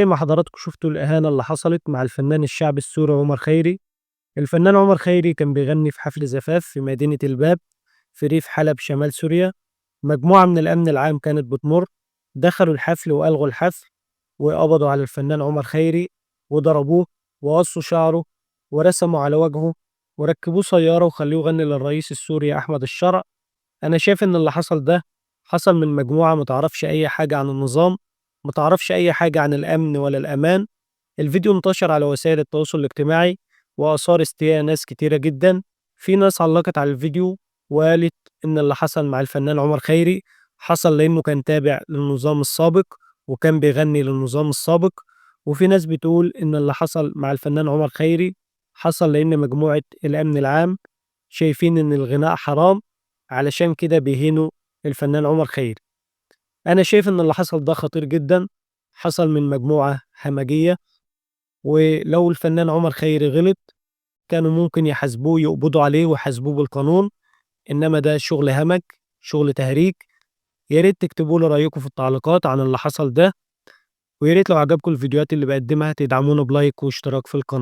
زي ما حضراتكم شفتوا الإهانة اللي حصلت مع الفنان الشعبي السوري عمر خيري. الفنان عمر خيري كان بيغني في حفل زفاف في مدينة الباب في ريف حلب شمال سوريا. مجموعة من الأمن العام كانت بتمر، دخلوا الحفل وألغوا الحفل وقبضوا على الفنان عمر خيري وضربوه وقصوا شعره ورسموا على وجهه وركبوه سيارة وخلوه يغني للرئيس السوري أحمد الشرع. أنا شايف إن اللي حصل ده حصل من مجموعة متعرفش أي حاجة عن النظام، متعرفش أي حاجة عن الأمن ولا الأمان. الفيديو انتشر على وسائل التواصل الاجتماعي وأثار استياء ناس كتيرة جدا. في ناس علقت على الفيديو وقالت إن اللي حصل مع الفنان عمر خيري حصل لأنه كان تابع للنظام السابق وكان بيغني للنظام السابق. وفي ناس بتقول إن اللي حصل مع الفنان عمر خيري حصل لأن مجموعة الأمن العام شايفين إن الغناء حرام، علشان كده بيهينوا الفنان عمر خيري. أنا شايف إن اللي حصل ده خطير جدا، حصل من مجموعة همجية، ولو الفنان عمر خيري غلط كانوا ممكن يحاسبوه يقبضوا عليه ويحاسبوه بالقانون. إنما ده شغل همج، شغل تهريج. يا ريت تكتبوا لي رأيكم في التعليقات عن اللي حصل ده، ويا ريت لو عجبكم الفيديوهات اللي بقدمها تدعمونا بلايك واشتراك في القناة.